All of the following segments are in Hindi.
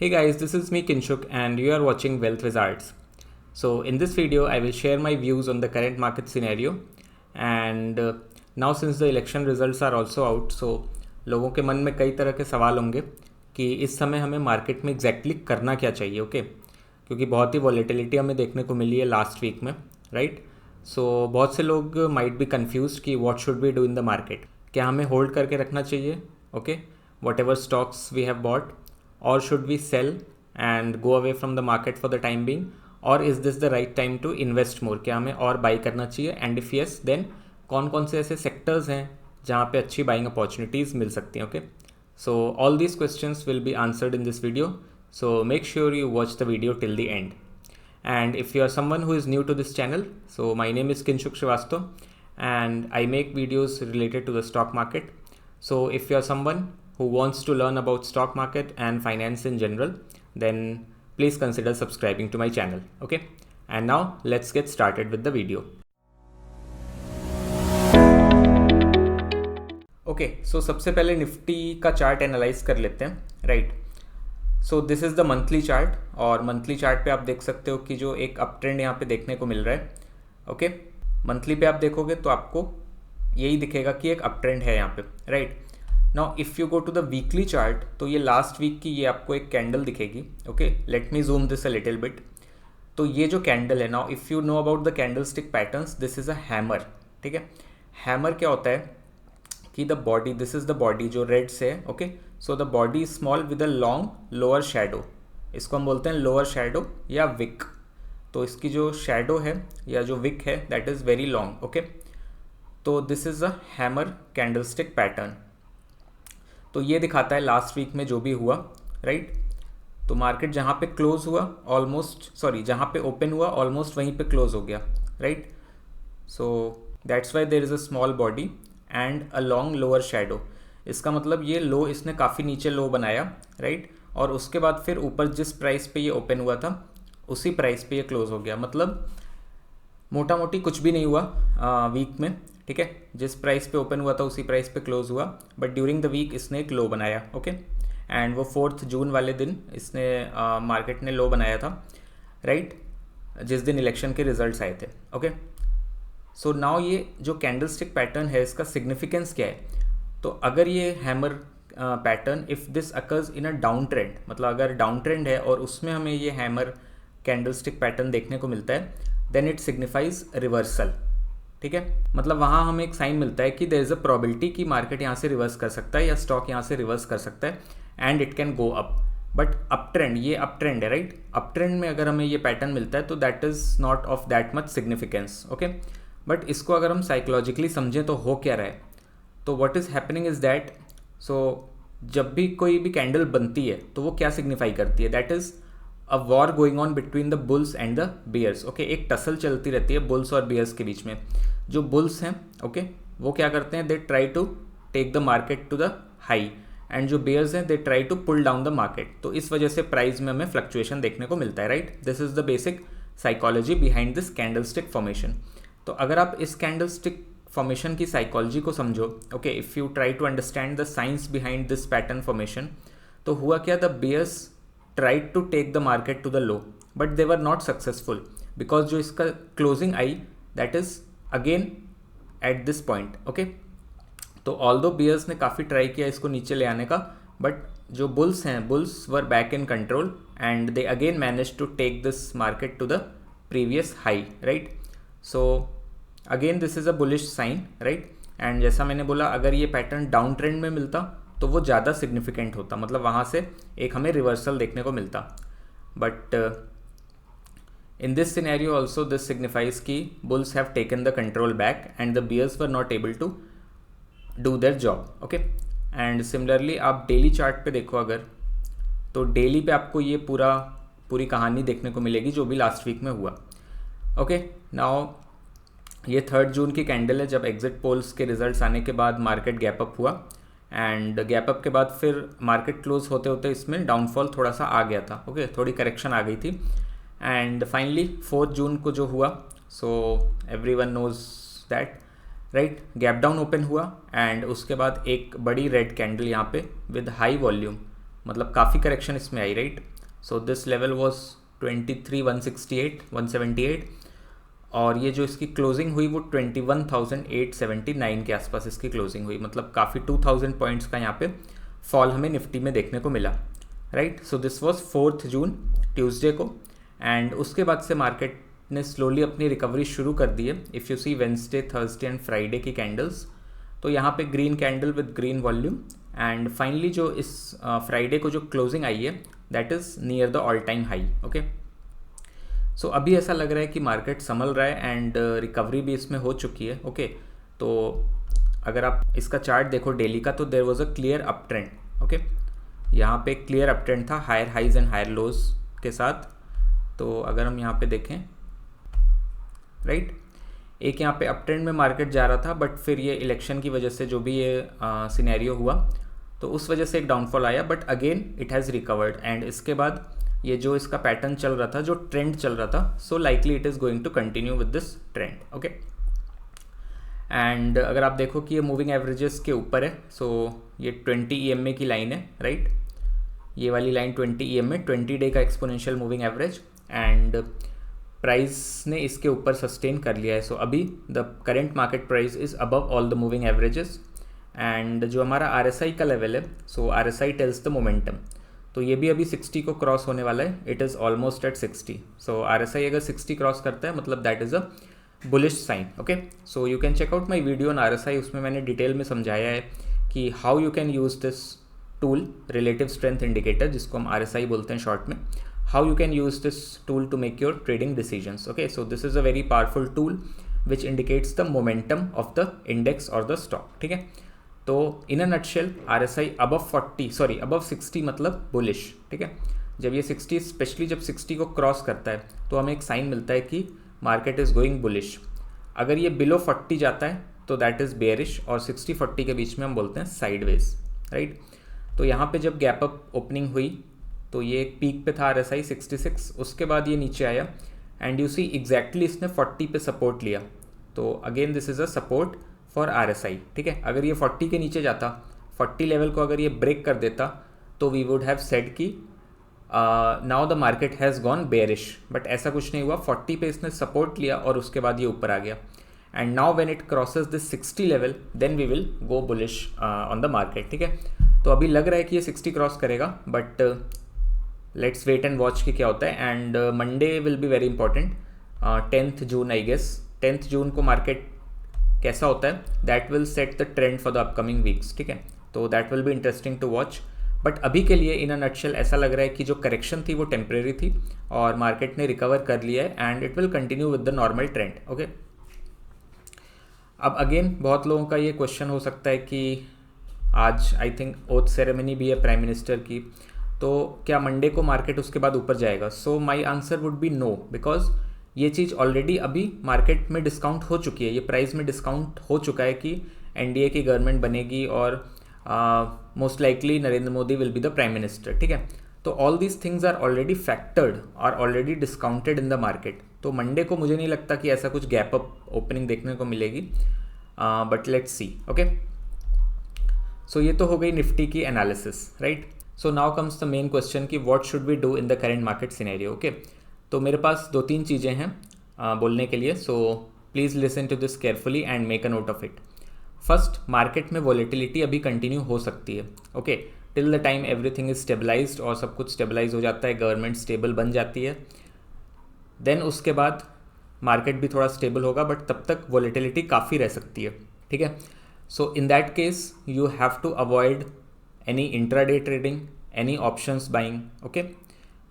Hey guys, this is me Kinshuk and you are watching Wealth Wizards. So in this video, I will share my views on the current market scenario and now since the election results are also out, so लोगों के मन में कई तरह के सवाल होंगे कि इस समय हमें मार्केट में एग्जैक्टली करना क्या चाहिए, ओके क्योंकि बहुत ही वॉलेटिलिटी हमें देखने को मिली है लास्ट वीक में, राइट। सो बहुत से लोग माइट बी कन्फ्यूज कि what should be do in the market, क्या हमें होल्ड करके रखना चाहिए, okay whatever stocks we have bought, or should we sell and go away from the market for the time being, or is this the right time to invest more, क्या हमें और बाई करना चाहिए, एंड इफ यस देन कौन कौन से ऐसे सेक्टर्स हैं जहाँ पे अच्छी बाइंग अपॉर्चुनिटीज़ मिल सकती हैं, okay. So all these questions will be answered in this video, so make sure you watch the video till the end. And if you are someone who is new to this channel, so my name is Kinshuk Srivastav and I make videos related to the stock market. So if you are someone who wants to learn about stock market and finance in general, then please consider subscribing to my channel, okay. And now let's get started with the video. Okay, so सबसे पहले निफ्टी का चार्ट एनालाइज कर लेते हैं, right. So this is the monthly chart और मंथली चार्ट पे आप देख सकते हो कि जो एक अप ट्रेंड यहाँ पे देखने को मिल रहा है, ओके। मंथली पे आप देखोगे तो आपको यही दिखेगा कि एक अप ट्रेंड है यहाँ पे, right. Now if you go to the weekly chart तो ये लास्ट वीक की ये आपको एक कैंडल दिखेगी, okay. Let me zoom this a little bit. तो ये जो कैंडल है, now if you know about the candle stick patterns, this is a hammer, ठीक है। हैमर क्या होता है कि the body, this is the body जो रेड से है, okay. So the body small with a long lower shadow, इसको हम बोलते हैं लोअर शैडो या विक। तो इसकी जो शैडो है या जो विक है that is very long, okay. तो this is a hammer candlestick pattern. तो ये दिखाता है लास्ट वीक में जो भी हुआ, राइट। तो मार्केट जहाँ पे क्लोज हुआ जहाँ पे ओपन हुआ ऑलमोस्ट वहीं पे क्लोज हो गया, right. So that's why there is a small body and a long lower shadow. इसका मतलब ये लो इसने काफ़ी नीचे लो बनाया, राइट। और उसके बाद फिर ऊपर जिस प्राइस पे ये ओपन हुआ था उसी प्राइस पे ये क्लोज हो गया। मतलब मोटा मोटी कुछ भी नहीं हुआ वीक में, ठीक है। जिस प्राइस पे ओपन हुआ था उसी प्राइस पे क्लोज हुआ, बट ड्यूरिंग द वीक इसने एक लो बनाया, ओके। एंड वो 4 जून वाले दिन इसने मार्केट ने लो बनाया था, राइट, जिस दिन इलेक्शन के रिजल्ट्स आए थे, ओके। सो नाउ ये जो कैंडल स्टिक पैटर्न है इसका सिग्निफिकेंस क्या है। तो अगर ये hammer pattern if this occurs in a down trend, मतलब अगर डाउन ट्रेंड है और उसमें हमें ये हैमर कैंडल स्टिक पैटर्न देखने को मिलता है, देन इट सिग्निफाइज रिवर्सल, ठीक है। मतलब वहाँ हमें एक साइन मिलता है कि देयर इज़ अ प्रोबेबिलिटी कि मार्केट यहाँ से रिवर्स कर सकता है या स्टॉक यहाँ से रिवर्स कर सकता है and it can go up. But up trend, ये अप ट्रेंड है, राइट। अप ट्रेंड में अगर हमें ये पैटर्न मिलता है तो that is not of that much significance, okay. But इसको अगर हम साइकोलॉजिकली समझें तो हो क्या रहा है, तो what is happening is that, so जब भी कोई भी कैंडल बनती है तो वो क्या सिग्निफाई करती है, that is a war going on between the bulls and the bears, okay. एक टसल चलती रहती है बुल्स और बियर्स के बीच में। जो बुल्स हैं, ओके, वो क्या करते हैं, they try to take the market to the high, and जो बियर्स हैं they try to pull down the market. तो इस वजह से प्राइस में हमें फ्लक्चुएशन देखने को मिलता है, right. This is the basic psychology behind this candlestick formation. तो अगर आप इस कैंडल स्टिक फॉर्मेशन की साइकोलॉजी को समझो, okay, if you try to understand the science behind this pattern formation, तो हुआ क्या, the bears tried to take the market to the low but they were not successful because जो इसका closing I that is again at this point, okay। तो although bears ने काफ़ी ट्राई किया इसको नीचे ले आने का, but जो bulls हैं, bulls were back in control and they again managed to take this market to the previous high, right। so again this is a bullish sign, right। and जैसा मैंने बोला अगर ये पैटर्न डाउन ट्रेंड में मिलता तो वो ज़्यादा सिग्निफिकेंट होता, मतलब वहाँ से एक हमें रिवर्सल देखने को मिलता। But in this scenario also this signifies कि bulls have taken the control back and the bears were not able to do their job, okay. And similarly आप डेली चार्ट पे देखो अगर, तो डेली पे आपको ये पूरी कहानी देखने को मिलेगी जो भी लास्ट वीक में हुआ, ओके। नाउ ये 3 जून की कैंडल है जब एग्जिट पोल्स के रिजल्ट्स आने के बाद मार्केट गैप अप हुआ, एंड गैप अप के बाद फिर मार्केट क्लोज होते होते इसमें डाउनफॉल थोड़ा सा आ गया था, ओके, थोड़ी करेक्शन आ गई थी। एंड फाइनली 4 जून को जो हुआ, so everyone knows that, right, gap down open हुआ एंड उसके बाद एक बड़ी रेड कैंडल यहाँ पे विद हाई वॉल्यूम मतलब काफ़ी करेक्शन इसमें आई, right. So this level was 23,168 178, और ये जो इसकी क्लोजिंग हुई वो 21,879 के आसपास इसकी क्लोजिंग हुई, मतलब काफ़ी 2,000 पॉइंट्स का यहाँ पे फॉल हमें निफ्टी में देखने को मिला, right. So this was 4 June Tuesday को, एंड उसके बाद से मार्केट ने स्लोली अपनी रिकवरी शुरू कर दी है। If you see Wednesday, Thursday and Friday की कैंडल्स, तो यहाँ पे green candle with green volume, and finally जो इस फ्राइडे को जो क्लोजिंग आई है that is near the all time high, okay. So अभी ऐसा लग रहा है कि मार्केट संभल रहा है एंड रिकवरी भी इसमें हो चुकी है, ओके। तो अगर आप इसका चार्ट देखो डेली का, तो there was a clear uptrend, okay. यहाँ पे क्लियर अप ट्रेंड था higher highs and higher lows के साथ। तो अगर हम यहाँ पे देखें, राइट, एक यहाँ पे अप ट्रेंड में मार्केट जा रहा था, बट फिर ये इलेक्शन की वजह से जो भी ये सिनेरियो हुआ, तो उस वजह से एक डाउनफॉल आया, but again it has recovered, and इसके बाद ये जो इसका पैटर्न चल रहा था, जो ट्रेंड चल रहा था, so likely it is going to continue with this trend, okay. And अगर आप देखो कि ये मूविंग एवरेजेस के ऊपर है, सो ये 20 EMA की लाइन है, राइट। ये वाली लाइन 20 EMA 20 डे का exponential moving average, and price ने इसके ऊपर सस्टेन कर लिया है। सो अभी the current market price is above all the moving averages, and जो हमारा RSI का लेवल है, सो RSI टेल्स द मोमेंटम, तो ये भी अभी 60 को क्रॉस होने वाला है, it is almost at 60। So RSI अगर 60 क्रॉस करता है मतलब that is a bullish sign, okay. So you can check out my video on RSI, उसमें मैंने डिटेल में समझाया है कि how you can use this tool, relative strength indicator, जिसको हम RSI बोलते हैं शॉर्ट में, how you can use this tool to make your trading decisions, okay। So this is a very powerful tool which indicates the momentum of the index or the stock, ठीक है। तो in a nutshell RSI above 60 मतलब bullish, ठीक है। जब ये 60, स्पेशली जब 60 को क्रॉस करता है, तो हमें एक साइन मिलता है कि मार्केट इज़ गोइंग बुलिश। अगर ये बिलो 40 जाता है तो दैट इज़ बेयरिश, और 60-40 के बीच में हम बोलते हैं साइडवेज, राइट। तो यहाँ पे जब गैप अप ओपनिंग हुई, तो ये एक पीक पे था RSI 66, उसके बाद ये नीचे आया, एंड यू सी एग्जैक्टली इसने 40 पे सपोर्ट लिया। तो again this is a support for RSI, ठीक है। अगर ये 40 के नीचे जाता, 40 लेवल को अगर ये ब्रेक कर देता, तो वी वुड हैव सेड कि now the market has gone bearish, but ऐसा कुछ नहीं हुआ। 40 पे इसने सपोर्ट लिया और उसके बाद ये ऊपर आ गया, and now when it crosses this 60 level then we will go bullish on the market, ठीक है। तो अभी लग रहा है कि ये 60 क्रॉस करेगा, but let's wait and watch कि क्या होता है। And Monday will be very important, 10th June I guess. 10th June को मार्केट कैसा होता है, that will set the trend for the upcoming weeks, ठीक है। तो that will be interesting to watch, but अभी के लिए इन अ नटशेल ऐसा लग रहा है कि जो करेक्शन थी वो टेम्परेरी थी, और मार्केट ने रिकवर कर लिया है, and it will continue with the normal trend, okay. अब अगेन बहुत लोगों का ये क्वेश्चन हो सकता है कि आज आई थिंक ओथ सेरेमनी भी है प्राइम मिनिस्टर की, तो क्या मंडे को मार्केट उसके बाद ऊपर जाएगा? So my answer would be no, because ये चीज़ ऑलरेडी अभी मार्केट में डिस्काउंट हो चुकी है, ये प्राइस में डिस्काउंट हो चुका है कि NDA की गवर्नमेंट बनेगी और most likely Narendra Modi will be the prime minister, ठीक है। तो all these things are already factored, are already discounted in the market. तो मंडे को मुझे नहीं लगता कि ऐसा कुछ गैप अप ओपनिंग देखने को मिलेगी, but let's see, okay. So ये तो हो गई निफ्टी की analysis, right. So now comes the main question कि what should we do in the current market scenario, okay. तो मेरे पास 2-3 चीज़ें हैं बोलने के लिए, so please listen to this carefully and make a note of it. First, market में वॉलेटिलिटी अभी कंटिन्यू हो सकती है, okay, till the time everything is stabilised, और सब कुछ स्टेबलाइज हो जाता है, गवर्नमेंट स्टेबल बन जाती है, देन उसके बाद मार्केट भी थोड़ा स्टेबल होगा, बट तब तक वॉलेटिलिटी काफ़ी रह सकती है, ठीक है। So in that case you have to avoid any intraday trading, any options buying, okay,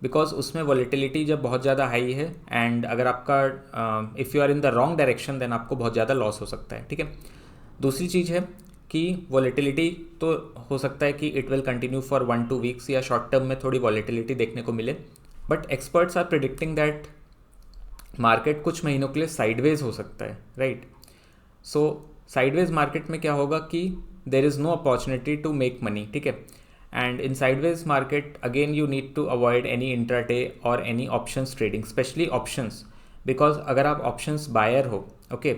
because उसमें वॉलेटिलिटी जब बहुत ज़्यादा हाई है, एंड अगर आपका if you are in the wrong direction then आपको बहुत ज़्यादा लॉस हो सकता है, ठीक है। दूसरी चीज़ है कि वॉलेटिलिटी तो हो सकता है कि it will continue for 1-2 weeks, या शॉर्ट टर्म में थोड़ी वॉलेटिलिटी देखने को मिले, but experts are predicting that market कुछ महीनों के लिए साइडवेज हो सकता है, राइट। सो साइडवेज मार्केट में क्या होगा कि there is no opportunity to make money, ठीक है। And in sideways market again you need to avoid any intraday और any options trading, specially options, because अगर आप ऑप्शंस बायर हो, ओके,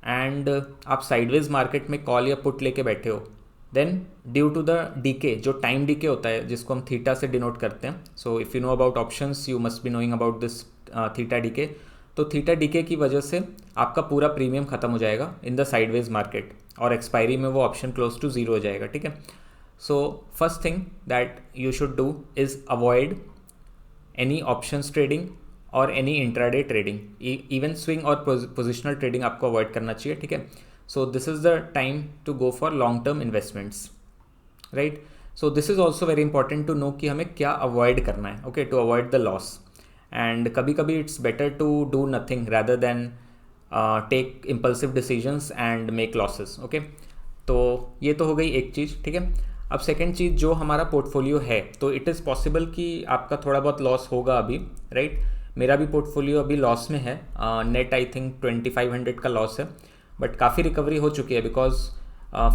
एंड आप साइडवेज मार्केट में कॉल या पुट लेके बैठे हो, then due to the decay, जो टाइम डीके होता है जिसको हम थीटा से डिनोट करते हैं, so if you know about options you must be knowing about this theta DK. तो थीटा डीके की वजह से आपका पूरा प्रीमियम ख़त्म हो जाएगा इन द साइडवेज मार्केट, और एक्सपायरी में वो ऑप्शन क्लोज टू ज़ीरो हो जाएगा, ठीक है। So first thing that you should do is avoid any options trading और any intraday trading, even swing और पोजिशनल ट्रेडिंग आपको अवॉइड करना चाहिए, ठीक है। So this is the time to go for long term investments, right. So this is also very important to know कि हमें क्या अवॉइड करना है, okay, to avoid the loss. And कभी कभी it's better to do nothing rather than take impulsive decisions and make losses, okay. तो ये तो हो गई एक चीज़, ठीक है। अब सेकेंड चीज़, जो हमारा पोर्टफोलियो है, तो इट इज़ पॉसिबल कि आपका थोड़ा बहुत लॉस होगा अभी, राइट। मेरा भी पोर्टफोलियो अभी लॉस में है, नेट आई थिंक 2500 का लॉस है, बट काफ़ी रिकवरी हो चुकी है बिकॉज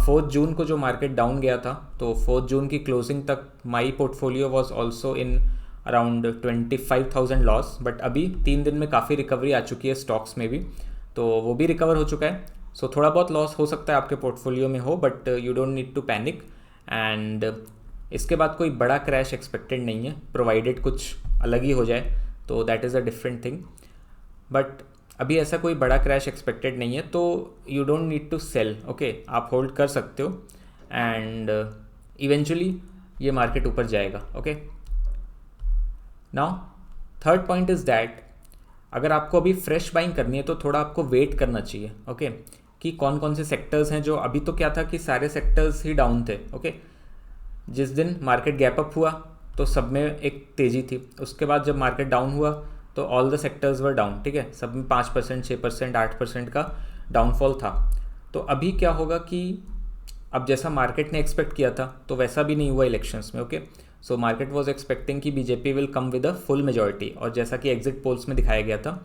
4 जून को जो मार्केट डाउन गया था, तो 4 जून की क्लोजिंग तक my portfolio was also in around 25,000 loss, but अभी 3 दिन में काफ़ी रिकवरी आ चुकी है स्टॉक्स में भी, तो वो भी रिकवर हो चुका है। सो थोड़ा बहुत लॉस हो सकता है आपके पोर्टफोलियो में हो, but you don't need to panic. And इसके बाद कोई बड़ा क्रैश एक्सपेक्टेड नहीं है, प्रोवाइडेड कुछ अलग ही हो जाए, तो that is a different thing. But अभी ऐसा कोई बड़ा क्रैश एक्सपेक्टेड नहीं है, तो you don't need to sell, okay, आप होल्ड कर सकते हो एंड इवेंचुअली ये मार्केट ऊपर जाएगा, ओके। Now third point is that अगर आपको अभी फ्रेश बाइंग करनी है तो थोड़ा आपको वेट करना चाहिए, ओके, कि कौन कौन से सेक्टर्स हैं जो अभी, तो क्या था कि सारे सेक्टर्स ही डाउन थे, ओके। जिस दिन मार्केट गैप अप हुआ तो सब में एक तेज़ी थी, उसके बाद जब मार्केट डाउन हुआ तो all the sectors were down, ठीक है, सब में 5%, 6%, 8% का डाउनफॉल था। तो अभी क्या होगा कि अब जैसा मार्केट ने एक्सपेक्ट किया था तो वैसा भी नहीं हुआ इलेक्शंस में, okay. So market was expecting कि BJP will come with a full majority, और जैसा कि एग्जिट पोल्स में दिखाया गया था,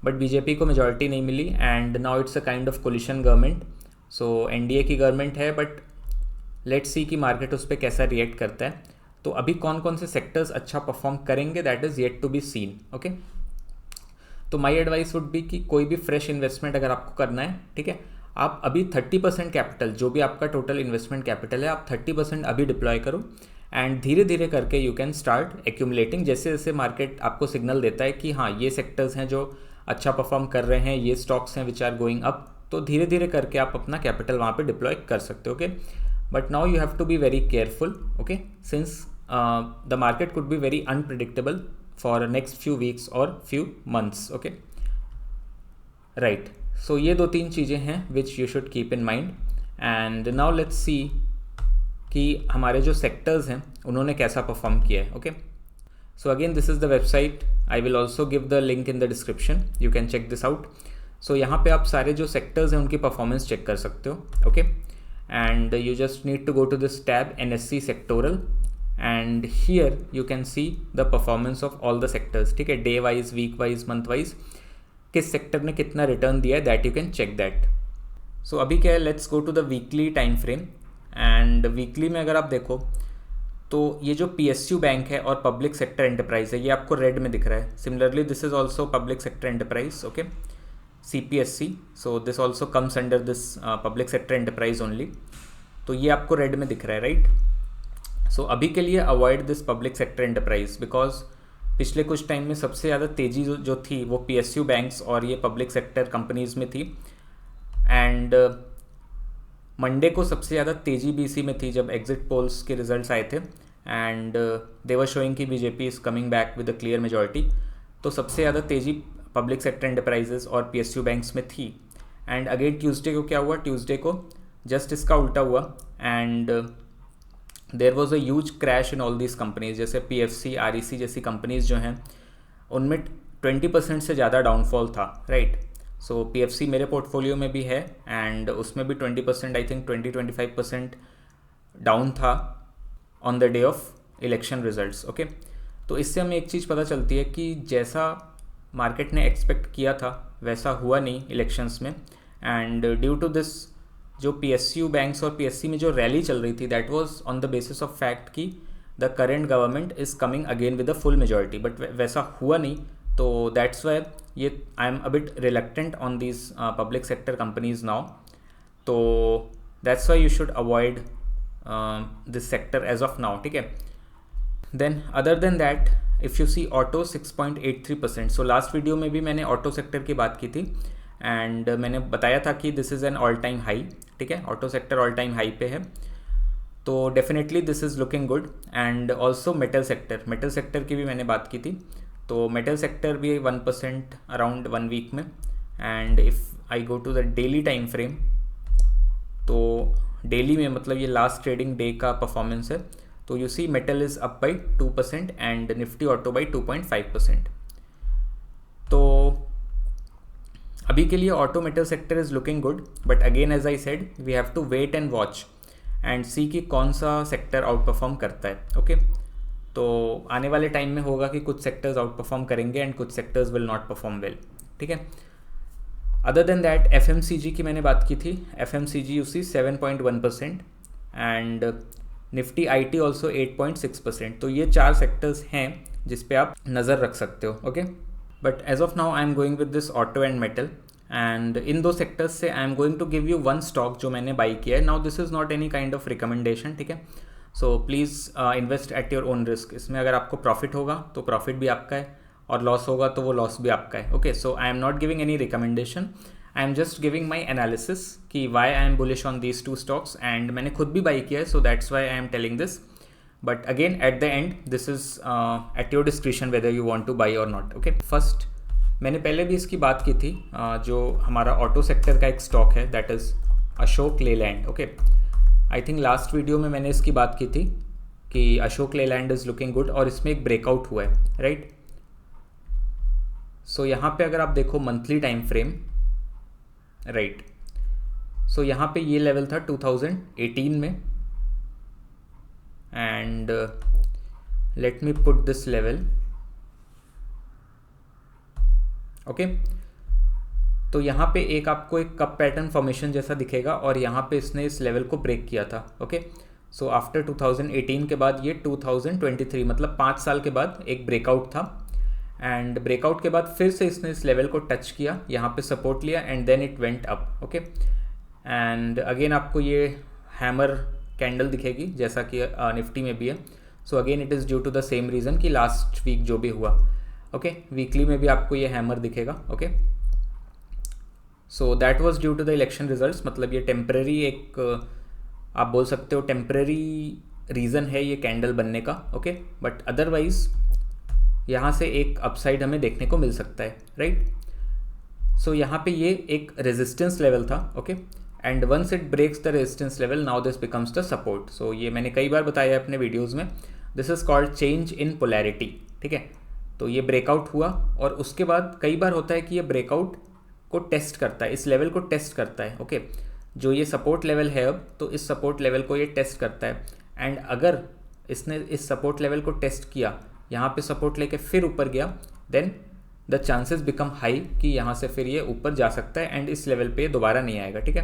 बट बीजेपी को मेजॉरिटी नहीं मिली and now it's a kind of coalition government. So NDA की गवर्नमेंट है, बट लेट्स सी कि मार्केट उस पर कैसा रिएक्ट करता है। तो अभी कौन कौन से सेक्टर्स अच्छा परफॉर्म करेंगे that is yet to be seen, okay. तो माई एडवाइस वुड बी कि कोई भी फ्रेश इन्वेस्टमेंट अगर आपको करना है, ठीक है, आप अभी 30% कैपिटल, जो भी आपका टोटल इन्वेस्टमेंट कैपिटल है, आप 30% अभी डिप्लॉय करो एंड धीरे धीरे करके यू कैन स्टार्ट एक्यूमुलेटिंग। जैसे जैसे मार्केट आपको सिग्नल देता है कि हाँ ये सेक्टर्स हैं जो अच्छा परफॉर्म कर रहे हैं, ये स्टॉक्स हैं विच आर गोइंग अप, तो धीरे धीरे करके आप अपना कैपिटल वहाँ पे डिप्लॉय कर सकते हो, okay. But now you have to be very careful, okay, since the market could be very unpredictable for next few weeks और few months, okay, right. So ये 2-3 चीज़ें हैं which you should keep in mind. And now let's see कि हमारे जो सेक्टर्स हैं उन्होंने कैसा परफॉर्म किया है, okay. So again this is the website, I will also give the link in the description, you can check this out. So यहाँ पे आप सारे जो सेक्टर्स हैं उनकी परफॉर्मेंस चेक कर सकते हो, okay. And you just need to go to this tab NSE sectoral and here you can see the performance of all the sectors, ठीक है, day wise, week wise, month wise, किस सेक्टर ने कितना रिटर्न दिया है, that you can check that. So अभी क्या है, let's go to the weekly time frame. And weekly में अगर आप देखो तो ये जो PSU बैंक है और पब्लिक सेक्टर एंटरप्राइज है, ये आपको रेड में दिख रहा है। Similarly this is also public sector enterprise, okay, CPSC, so this also comes under this public sector enterprise only, तो ये आपको रेड में दिख रहा है, राइट। सो अभी के लिए avoid this public sector enterprise because पिछले कुछ टाइम में सबसे ज़्यादा तेज़ी जो थी वो PSU बैंक्स और ये पब्लिक सेक्टर कंपनीज़ में थी। एंड मंडे को सबसे ज़्यादा तेज़ी BC में थी जब एग्जिट पोल्स के रिजल्ट्स आए थे एंड दे वर शोइंग कि BJP is coming back with a clear majority, तो सबसे ज़्यादा तेज़ी पब्लिक सेक्टर एंटरप्राइजेस और PSU बैंक्स में थी। एंड अगेन ट्यूसडे को क्या हुआ, ट्यूसडे को जस्ट इसका उल्टा हुआ and there was a huge crash in all these companies, जैसे PFC, REC जैसी कंपनीज जो हैं उनमें 20% से ज़्यादा डाउनफॉल था, राइट। सो PFC मेरे पोर्टफोलियो में भी है एंड उसमें भी 20%, आई थिंक 20-25% डाउन था on the day of election results, okay. तो इससे हमें एक चीज़ पता चलती है कि जैसा मार्केट ने एक्सपेक्ट किया था वैसा हुआ नहीं इलेक्शंस में। एंड ड्यू टू दिस जो PSU बैंक्स और PSC में जो रैली चल रही थी that was on the basis of fact कि the current government is coming again with a full majority, but वैसा हुआ नहीं, तो दैट्स वाई ये I am a bit reluctant on these public sector companies now. तो that's why you should avoid this sector as of now, ठीक है। Then other than that if you see auto 6.83%। So last video में भी मैंने ऑटो सेक्टर की बात की थी एंड मैंने बताया था कि this is an all time high, ठीक है, auto sector all time high पे है, तो definitely this is looking good. And also metal sector की भी मैंने बात की थी, तो मेटल सेक्टर भी 1% अराउंड 1 वीक में। And if I go to the daily time frame, तो डेली में मतलब ये लास्ट ट्रेडिंग डे का परफॉर्मेंस है, तो you see metal is up by 2% and nifty auto by 2.5%। तो अभी के लिए auto metal sector is looking good, but again as I said we have to wait and watch and see कि कौन सा सेक्टर आउट परफॉर्म करता है, ओके। तो आने वाले टाइम में होगा कि कुछ सेक्टर्स आउट परफॉर्म करेंगे एंड कुछ sectors will not perform well, ठीक है। अदर देन दैट FMCG की मैंने बात की थी, FMCG you see 7.1% and Nifty IT also 8.6%। तो ये 4 सेक्टर्स हैं जिस पे आप नज़र रख सकते हो, okay. But as of now I am going with this auto and metal, and इन दो सेक्टर्स से I am going to give you one stock जो मैंने बाई किया है। Now this is not any kind of recommendation, ठीक है। So please invest at your own risk. इसमें अगर आपको प्रॉफिट होगा तो प्रॉफिट भी आपका है और लॉस होगा तो वो लॉस भी आपका है, okay. So I am not giving any recommendation, I am just giving my analysis कि why I am bullish on these 2 stocks, and मैंने खुद भी बाई किया है, so that's why I am telling this. But again at the end this is at your description whether you want to buy or not, okay. First मैंने पहले भी इसकी बात की थी, जो हमारा ऑटो सेक्टर का एक स्टॉक है that is Ashok Leyland, okay. I think last video में मैंने इसकी बात की थी कि Ashok Leyland is looking good और इसमें एक ब्रेकआउट हुआ है, राइट। सो यहाँ पे अगर आप देखो मंथली टाइम फ्रेम, राइट, सो यहाँ पे ये लेवल था 2018 में, and let me put this level, okay. तो यहाँ पे एक आपको एक कप पैटर्न फॉर्मेशन जैसा दिखेगा और यहाँ पे इसने इस लेवल को ब्रेक किया था, ओके। सो आफ्टर 2018 के बाद ये 2023 मतलब 5 साल के बाद एक ब्रेकआउट था, एंड ब्रेकआउट के बाद फिर से इसने इस लेवल को टच किया, यहाँ पे सपोर्ट लिया and then it went up, okay. And again आपको ये हैमर कैंडल दिखेगी जैसा कि निफ्टी में भी है। So again it is due to the same reason कि लास्ट वीक जो भी हुआ, ओके। वीकली में भी आपको ये हैमर दिखेगा, okay. So that was due to the election results, मतलब ये टेम्परेरी एक आप बोल सकते हो टेम्परेरी रीज़न है ये कैंडल बनने का, ओके। बट अदरवाइज यहाँ से एक अपसाइड हमें देखने को मिल सकता है, राइट। सो यहाँ पे ये एक रेजिस्टेंस लेवल था, okay, and once it breaks the resistance level now this becomes the support. So ये मैंने कई बार बताया है अपने वीडियोज़ में, this is called change in polarity, ठीक है। तो ये ब्रेकआउट हुआ और उसके बाद कई बार होता है कि ये ब्रेकआउट को टेस्ट करता है, इस लेवल को टेस्ट करता है, ओके। जो ये सपोर्ट लेवल है अब, तो इस सपोर्ट लेवल को ये टेस्ट करता है, एंड अगर इसने इस सपोर्ट लेवल को टेस्ट किया, यहाँ पे सपोर्ट लेके फिर ऊपर गया, then the chances become high कि यहाँ से फिर ये ऊपर जा सकता है एंड इस लेवल पे दोबारा नहीं आएगा, ठीक है।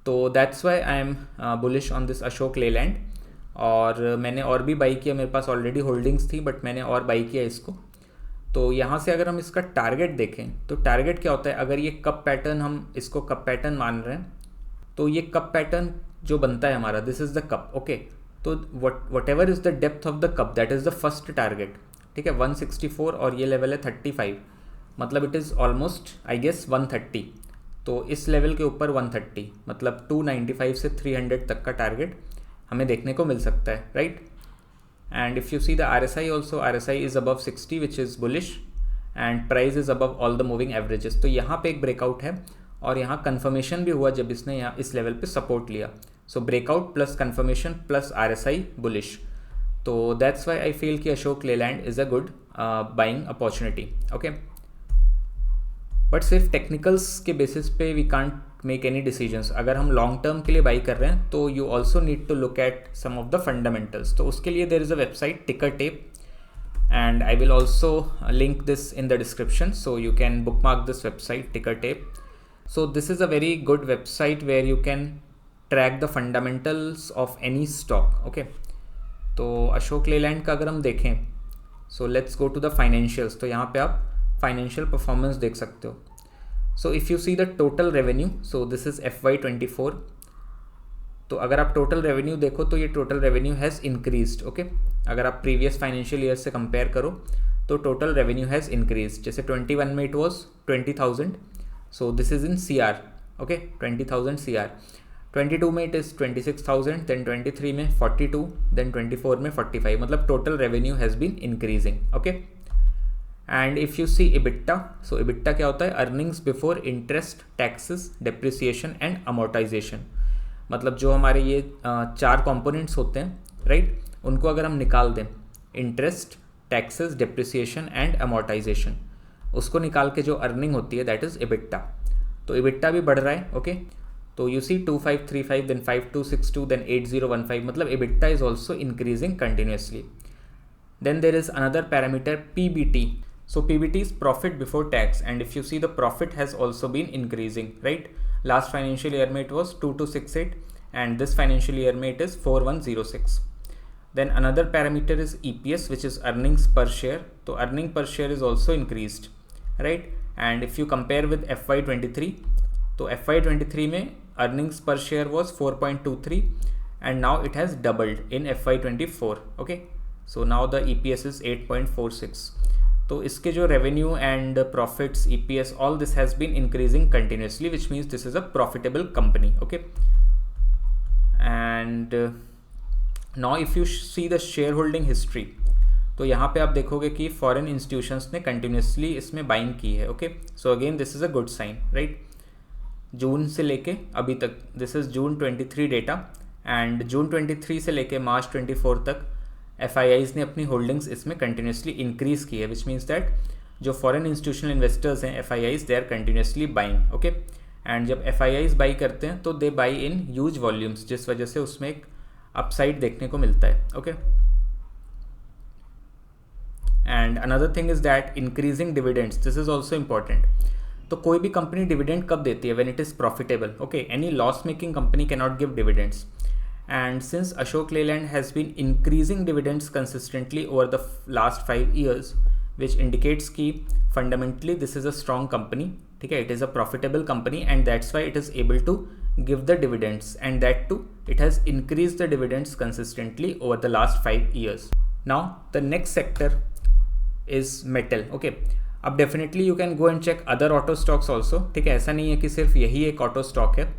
तो that's why I am bullish on this Ashok Leyland. और मैंने और भी बाई किया, मेरे पास ऑलरेडी होल्डिंग्स थी बट मैंने और बाई किया इसको। तो यहाँ से अगर हम इसका टारगेट देखें तो टारगेट क्या होता है, अगर ये कप पैटर्न हम इसको कप पैटर्न मान रहे हैं, तो ये कप पैटर्न जो बनता है हमारा, this is the cup, okay. तो whatever is the depth of the cup that is the first target, ठीक है। 164 और ये लेवल है 35, मतलब it is almost I guess 130। तो इस लेवल के ऊपर 130 मतलब 295 से 300 तक का टारगेट हमें देखने को मिल सकता है, right. And if you see the RSI also, RSI is above 60 which is bullish and price is above all the moving averages. तो यहाँ पे एक ब्रेकआउट है और यहाँ कन्फर्मेशन भी हुआ जब इसने यहाँ इस लेवल पे सपोर्ट लिया। So breakout plus confirmation plus RSI bullish. तो दैट्स वाई आई फील कि Ashok Leyland is a good buying opportunity, okay. But सिर्फ टेक्निकल्स के बेसिस पे we can't make any decisions. अगर हम लॉन्ग टर्म के लिए बाई कर रहे हैं तो you also need to look at some of the fundamentals. तो उसके लिए there is a website ticker tape and I will also link this in the description, so you can bookmark this website ticker tape. So this is a very good website where you can track the fundamentals of any stock, okay. तो अशोक लेलैंड का अगर हम देखें, so let's go to the financials। तो यहाँ पे आप financial performance देख सकते हो। So if you see the total revenue, so this is FY24 तो अगर आप टोटल रेवेन्यू देखो तो ये total revenue has increased, okay. अगर आप प्रीवियस फाइनेंशियल ईयर से कंपेयर करो तो टोटल रेवेन्यू हैज़ इंक्रीज्ड। जैसे 21 में it was 20,000, so this is in CR, okay, 20,000 CR। 22 में इट इज़ 26,000, देन 23 में 42, देन 24 में 45, मतलब total revenue has been increasing, okay. And if you see EBITDA, so EBITDA क्या होता है? Earnings before interest, taxes, depreciation and amortization. मतलब जो हमारे ये 4 कंपोनेंट्स होते हैं, राइट, उनको अगर हम निकाल दें, interest, taxes, depreciation and amortisation, उसको निकाल के जो अर्निंग होती है दैट इज़ इबिट्टा। तो इबिट्टा भी बढ़ रहा है, ओके। तो यू सी 2535, देन 5262, देन 8015, मतलब EBITDA is also increasing continuously. Then there is another parameter PBT. So PBT is profit before tax, and if you see the profit has also been increasing, right? Last financial year में it was 2268 and this financial year में it is 4106. Then another parameter is EPS, which is earnings per share. So earning per share is also increased, right? And if you compare with FY23, तो FY23 में earnings per share was 4.23 and now it has doubled in FY24, okay? So now the EPS is 8.46. तो इसके जो revenue and profits, EPS, all this has been increasing continuously, which means this is a profitable company, okay. And now if you see the shareholding history, तो यहाँ पे आप देखोगे कि foreign institutions ने continuously इसमें buying की है, okay. So again this is a good sign, right? जून से लेके अभी तक, this is June 23 data, and June 23 से लेके March 24 तक FIIs ने अपनी होल्डिंग्स इसमें कंटिन्यूसली इंक्रीज़ की है, विच मीन्स दैट जो फॉरेन इंस्टीट्यूशनल इन्वेस्टर्स हैं FIIs, they are continuously buying, okay. And जब FIIs बाई करते हैं तो they buy in huge volumes, जिस वजह से उसमें एक अपसाइड देखने को मिलता है, okay. And another thing is that increasing dividends, this is also important. तो कोई भी कंपनी डिविडेंड कब देती है? When it is profitable, okay. Any loss making company can not give dividends. And since Ashok Leyland has been increasing dividends consistently over the last 5 years, which indicates कि fundamentally this is a strong company, ठीक है, it is a profitable company and that's why it is able to give the dividends, and that too it has increased the dividends consistently over the last 5 years. Now the next sector is metal, okay. अब definitely you can go and check other auto stocks also, ठीक है, ऐसा नहीं है कि सिर्फ यही एक auto stock है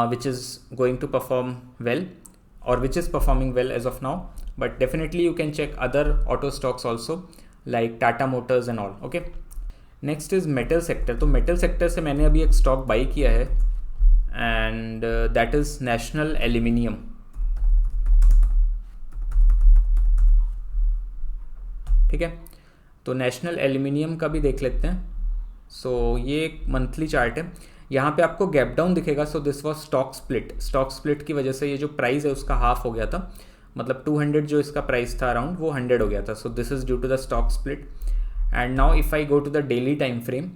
which is going to perform well or which is performing well as of now, but definitely you can check other auto stocks also like Tata Motors and all, okay. Next is metal sector. तो metal sector से मैंने अभी एक stock buy किया है and that is National Aluminium, ठीक है। तो National Aluminium का भी देख लेते हैं। सो ये एक मंथली चार्ट है, यहाँ पे आपको गैप डाउन दिखेगा। So this was stock split की वजह से ये जो प्राइस है उसका हाफ हो गया था, मतलब 200 जो इसका प्राइस था अराउंड वो 100 हो गया था। So this is due to the stock split. And now if I go to the daily time frame,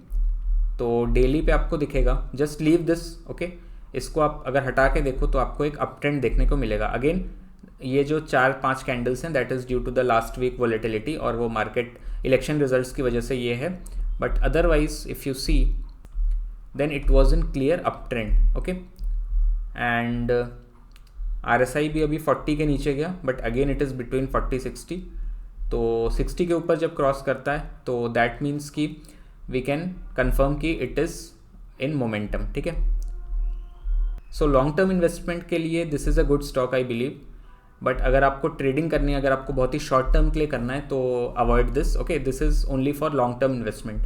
तो डेली पे आपको दिखेगा, जस्ट लीव दिस, ओके। इसको आप अगर हटा के देखो तो आपको एक अप ट्रेंड देखने को मिलेगा। अगेन ये जो 4-5 कैंडल्स हैं that is due to the last week volatility, और वो मार्केट इलेक्शन रिजल्ट्स की वजह से ये है, but otherwise if you see then it was in clear uptrend, okay. and RSI भी अभी 40 के नीचे गया, but again it is between 40-60, तो 60 के ऊपर जब क्रॉस करता है तो that means कि we can confirm कि it is in momentum, ठीक है। so long term investment के लिए this is a good stock I believe, but अगर आपको ट्रेडिंग करनी है, अगर आपको बहुत ही शॉर्ट टर्म के लिए करना है तो avoid this, okay. This is only for long term investment.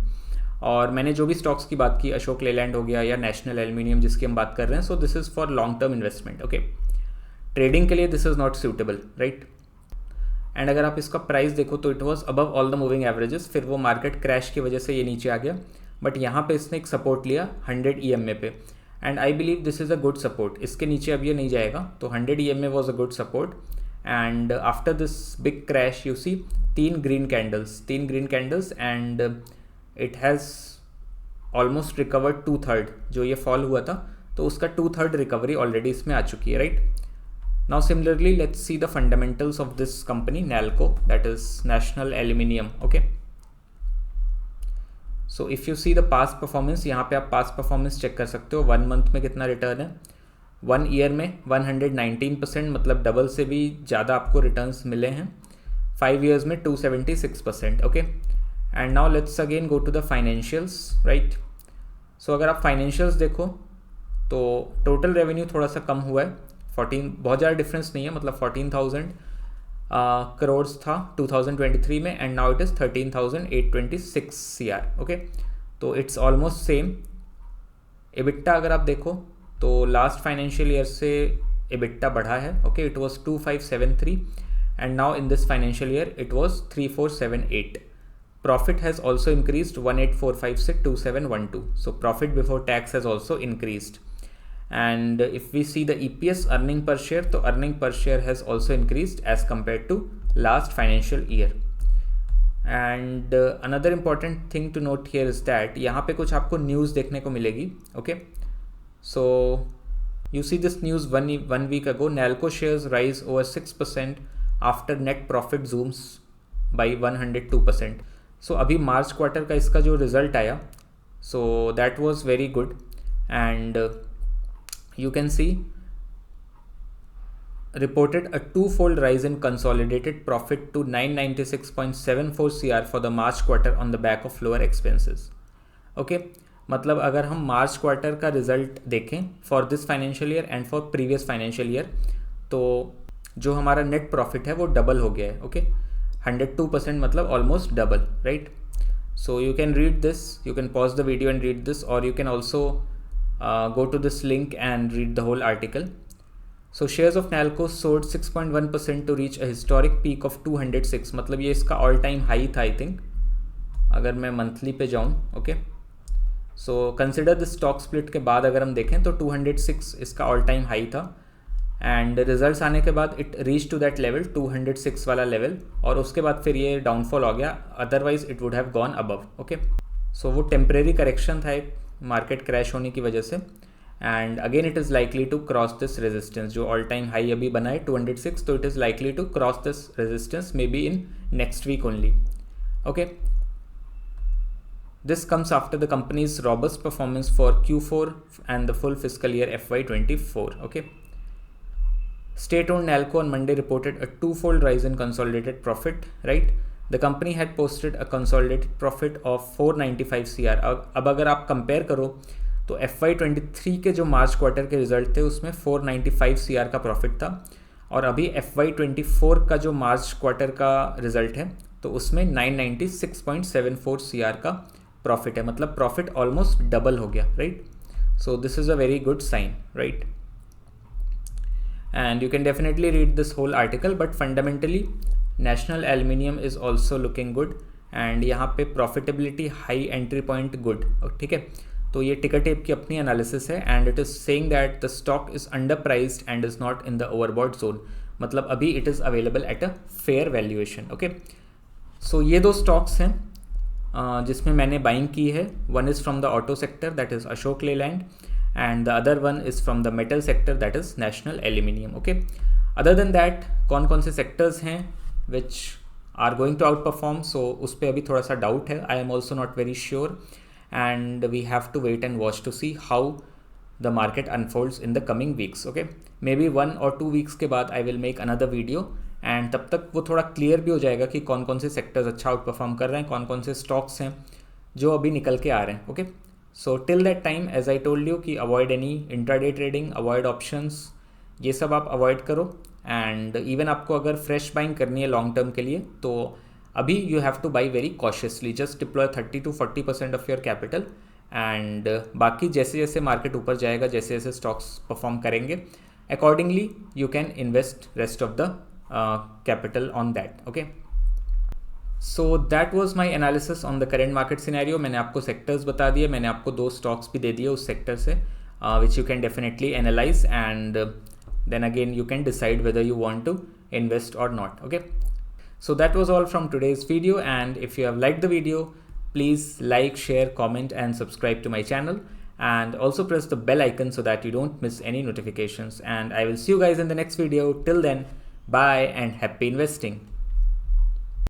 और मैंने जो भी स्टॉक्स की बात की, अशोक लेलैंड हो गया या नेशनल एल्यूमिनियम जिसकी हम बात कर रहे हैं, सो this is for long term investment, okay. Trading के लिए this is not suitable, right. And अगर आप इसका प्राइस देखो तो it was above all the moving averages, फिर वो मार्केट क्रैश की वजह से ये नीचे आ गया, बट यहाँ पे इसने एक सपोर्ट लिया 100 EMA पे, and I believe this is a good support. इसके नीचे अब ये नहीं जाएगा, तो 100 EMA was a good support. And after this big crash you see 3 green candles and it has almost recovered 2/3। जो ये फॉल हुआ था तो उसका 2/3 रिकवरी ऑलरेडी इसमें आ चुकी है, right. Now similarly let's see the fundamentals of this company NALCO, that is national Aluminium, okay. So if you see the past performance, यहाँ पे आप पास्ट परफॉर्मेंस चेक कर सकते हो, 1 मंथ में कितना रिटर्न है। 1 ईयर में 119%, मतलब डबल से भी ज़्यादा आपको रिटर्न्स मिले हैं। 5 ईयर्स में 276%। Okay, and now let's again go to the financials, right. So अगर आप फाइनेंशियल्स देखो तो टोटल रेवेन्यू थोड़ा सा कम हुआ है, 14, बहुत ज़्यादा डिफरेंस नहीं है, मतलब 14,000 करोड़ था 2023 में, and now it is 13,826 CR। Okay, तो इट्स ऑलमोस्ट सेम। एबिट्टा अगर आप देखो तो लास्ट फाइनेंशियल ईयर से एबिट्टा बढ़ा है। Okay, it was 2573 and now in this financial year it was 3478। Profit has also increased 1845 से 2712. So profit before tax has also increased. And if we see the EPS, earning per share, तो earning per share has also increased as compared to last financial year. And another important thing to note here is that यहाँ पे कुछ आपको news देखने को मिलेगी. Okay, so you see this news one week ago. Nalco shares rise over 6% after net profit zooms by 102%. सो अभी मार्च क्वार्टर का इसका जो रिज़ल्ट आया, सो that was very good and you can see reported a two-fold rise in consolidated profit to 996.74 CR for the March quarter on the back of lower expenses. Okay, मतलब अगर हम मार्च क्वार्टर का रिजल्ट देखें for this financial year and for previous financial year, तो जो हमारा नेट प्रॉफिट है वो डबल हो गया है. ओके, 102%, मतलब almost double, right. So you can read this, you can pause the video and read this, और you can also go to this link and read the whole article. So shares of Nalco soared 6.1% to reach a historic peak of 206. मतलब ये इसका all time high था आई थिंक, अगर मैं मंथली पे जाऊँ. Okay, so consider the stock split के बाद अगर हम देखें तो 206 इसका ऑल टाइम हाई था, एंड रिजल्ट्स आने के बाद it reach to that level 206 वाला लेवल, और उसके बाद फिर ये डाउनफॉल हो गया, otherwise it would have gone above. Okay, so वो टेम्परेरी करेक्शन था एक मार्केट क्रैश होने की वजह से, and again it is likely to cross this resistance. जो ऑल टाइम हाई अभी बना है 206, तो it is likely to cross this resistance may be in next week only. Okay, this comes after the company's robust performance for Q4 and the full fiscal year FY24. Okay, state-owned Nalco on Monday reported a two-fold rise in consolidated profit, right? The company had posted a consolidated profit of 495 CR. अब अगर आप कंपेयर करो तो FY23 के जो मार्च क्वार्टर के रिजल्ट थे उसमें 495 CR का प्रॉफिट था, और अभी FY24 का जो मार्च क्वार्टर का रिजल्ट है तो उसमें 996.74 CR का प्रॉफिट है. मतलब प्रॉफिट ऑलमोस्ट डबल हो गया, right. So this is a very good sign, right. And you can definitely read this whole article, but fundamentally National Aluminium is also looking good, and यहाँ पे profitability high, entry point good. ठीक है, तो ये टिकर टेप की अपनी एनालिसिस है, and it is saying that the stock is underpriced and is not in the overbought zone. मतलब अभी it is available at a fair valuation. Okay, so ये दो स्टॉक्स हैं जिसमें मैंने बाइंग की है. One is from the auto sector, that is Ashok Leyland, and the other one is from the metal sector, that is National Aluminium. Okay, other than that कौन कौन से सेक्टर्स हैं which are going to outperform, so उस पर अभी थोड़ा सा डाउट है. I am also not very sure, and we have to wait and watch to see how the market unfolds in the coming weeks. Okay, maybe 1 or 2 weeks के बाद I will make another video, and तब तक वो थोड़ा क्लियर भी हो जाएगा कि कौन कौन से सेक्टर्स अच्छा आउट परफॉर्म कर रहे हैं, कौन कौन से स्टॉक्स हैं जो अभी निकल के आ रहे हैं. Okay, so till that time as I told you कि avoid any intraday trading, avoid options, ये सब आप अवॉइड करो. एंड इवन आपको अगर फ्रेश बाइंग करनी है लॉन्ग टर्म के लिए तो अभी you have to buy very cautiously, just deploy 30 to 40% of your capital, and बाकी जैसे जैसे मार्केट ऊपर जाएगा, जैसे जैसे स्टॉक्स परफॉर्म करेंगे, accordingly you can invest rest of the capital on that. Okay, so that was my analysis on the current market scenario. मैंने आपको sectors बता दिए, मैंने आपको 2 stocks भी दे दिए उस sector से, which you can definitely analyze, and then again you can decide whether you want to invest or not. Okay, so that was all from today's video, and if you have liked the video, please like, share, comment and subscribe to my channel, and also press the bell icon so that you don't miss any notifications, and I will see you guys in the next video. Till then, bye and happy investing.